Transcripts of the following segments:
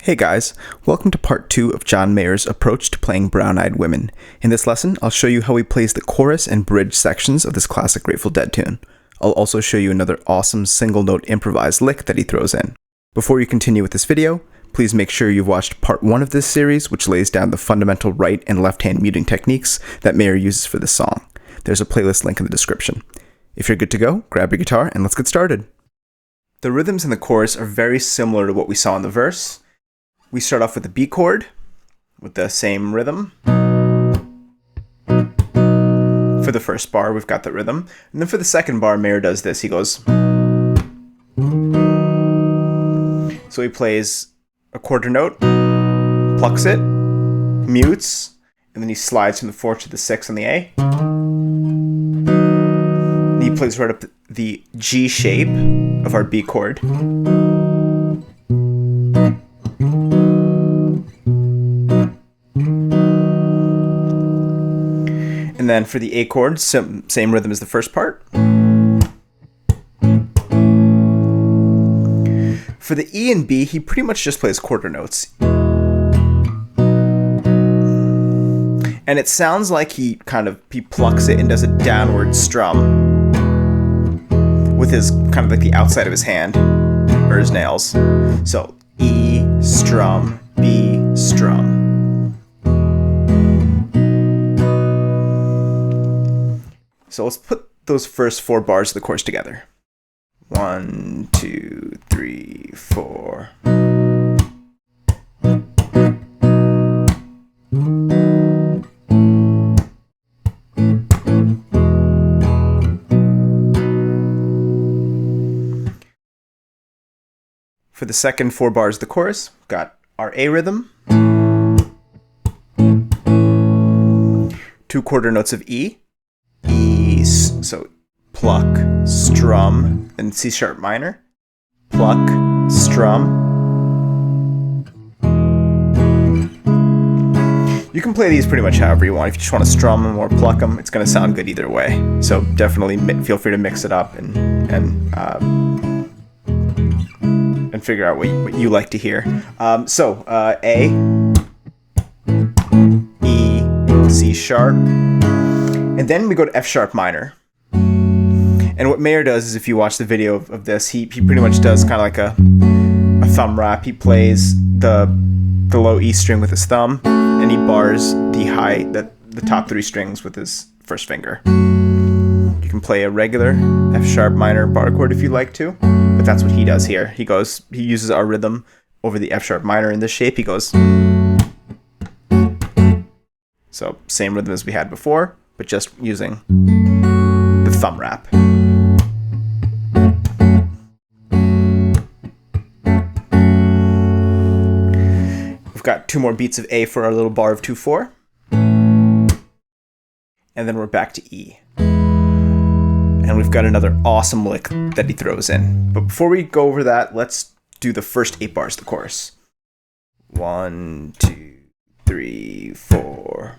Hey guys, welcome to part 2 of John Mayer's approach to playing Brown-Eyed Women. In this lesson, I'll show you how he plays the chorus and bridge sections of this classic Grateful Dead tune. I'll also show you another awesome single-note improvised lick that he throws in. Before you continue with this video, please make sure you've watched part 1 of this series, which lays down the fundamental right and left-hand muting techniques that Mayer uses for this song. There's a playlist link in the description. If you're good to go, grab your guitar and let's get started. The rhythms in the chorus are very similar to what we saw in the verse. We start off with the B chord, with the same rhythm. For the first bar, we've got that rhythm. And then for the second bar, Mayer does this. He goes... So he plays a quarter note, plucks it, mutes, and then he slides from the 4 to the 6 on the A. And he plays right up the G shape of our B chord. And then for the A chord, same rhythm as the first part. For the E and B, he pretty much just plays quarter notes. And it sounds like he plucks it and does a downward strum with his kind of like the outside of his hand or his nails. So E, strum, B, strum. So let's put those first 4 bars of the chorus together. 1, 2, 3, 4. For the second 4 bars of the chorus, we've got our A rhythm, 2 quarter notes of E, so pluck, strum, then C sharp minor, pluck, strum. You can play these pretty much however you want. If you just want to strum them or pluck them, it's going to sound good either way. So definitely feel free to mix it up and figure out what you like to hear. A, E, C sharp, and then we go to F sharp minor. And what Mayer does is, if you watch the video of this, he pretty much does kind of like a thumb wrap. He plays the low E string with his thumb, and he bars the top 3 strings with his first finger. You can play a regular F sharp minor bar chord if you like to, but that's what he does here. He uses our rhythm over the F sharp minor in this shape. He goes... So same rhythm as we had before, but just using the thumb wrap. We've got 2 more beats of A for our little bar of 2/4. And then we're back to E. And we've got another awesome lick that he throws in. But before we go over that, let's do the first 8 bars of the chorus. 1, 2, 3, 4.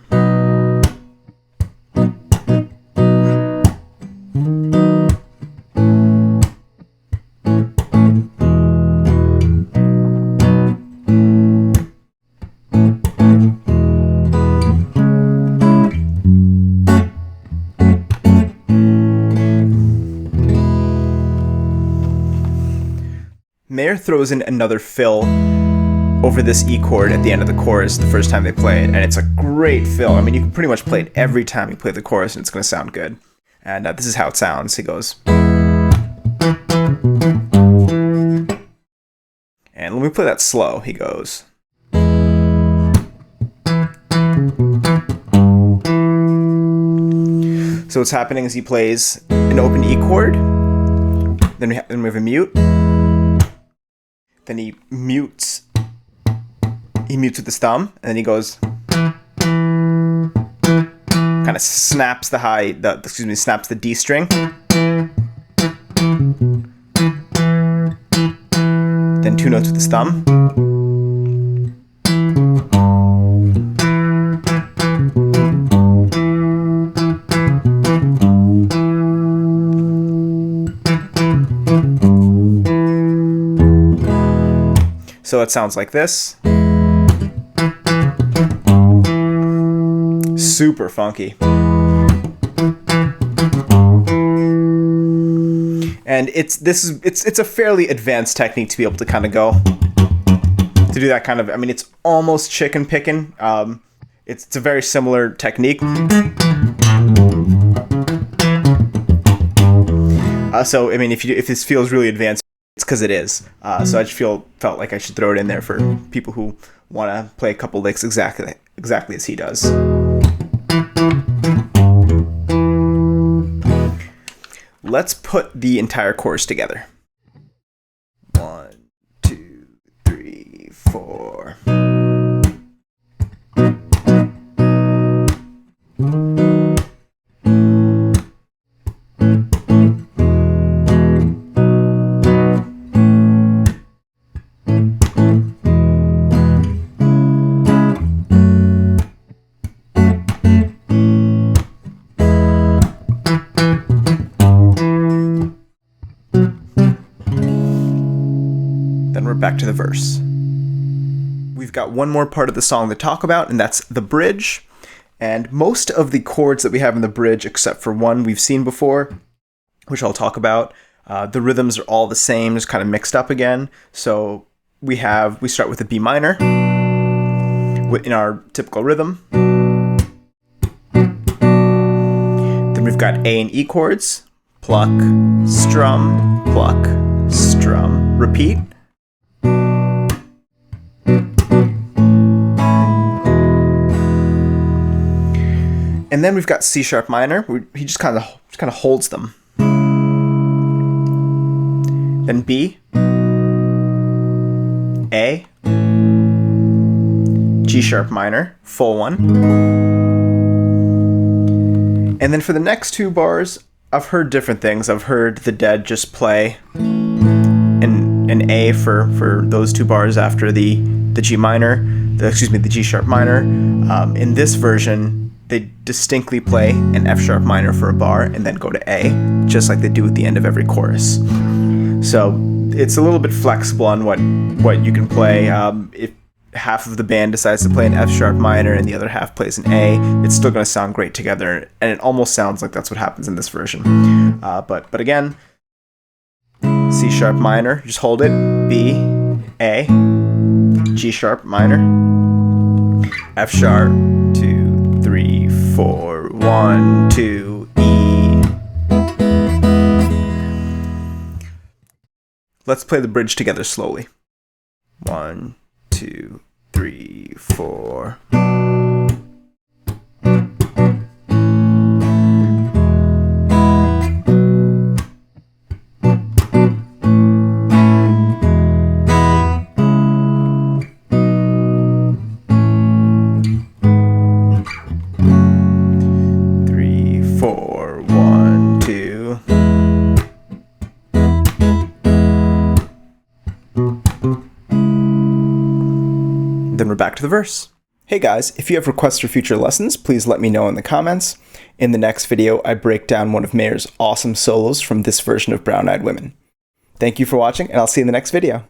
Mayer throws in another fill over this E chord at the end of the chorus the first time they play it, and it's a great fill. I mean, you can pretty much play it every time you play the chorus and it's going to sound good. And this is how it sounds. He goes... And let me play that slow. He goes... So what's happening is he plays an open E chord, then we have a mute, then he mutes with his thumb, and then he goes, kind of snaps snaps the D string, then 2 notes with his thumb, So it sounds like this. Super funky. And it's a fairly advanced technique to be able to kind of go to do that kind of, I mean, it's almost chicken picking. It's a very similar technique. So I mean, if this feels really advanced, it's because it is. So I just felt like I should throw it in there for people who want to play a couple licks exactly as he does. Let's put the entire chorus together. 1, 2, 3, 4. Back to the verse. We've got one more part of the song to talk about, and that's the bridge. And most of the chords that we have in the bridge, except for one we've seen before, which I'll talk about, the rhythms are all the same, just kind of mixed up again. So we start with a B minor in our typical rhythm. Then we've got A and E chords, pluck, strum, repeat. And then we've got C sharp minor. He just kind of holds them. Then B, A, G sharp minor, full one. And then for the next two bars, I've heard different things. I've heard the Dead just play an A for those two bars after the G minor, the G sharp minor. In this version, they distinctly play an F sharp minor for a bar and then go to A, just like they do at the end of every chorus. So it's a little bit flexible on what you can play. If half of the band decides to play an F sharp minor and the other half plays an A, it's still going to sound great together, and it almost sounds like that's what happens in this version. But again, C sharp minor, just hold it, B, A, G sharp minor, F sharp, 2, 3, 4, 1, 2, E. Let's play the bridge together slowly. 1, 2, 3, 4. Then we're back to the verse. Hey guys, if you have requests for future lessons, please let me know in the comments. In the next video, I break down one of Mayer's awesome solos from this version of Brown Eyed Women. Thank you for watching, and I'll see you in the next video.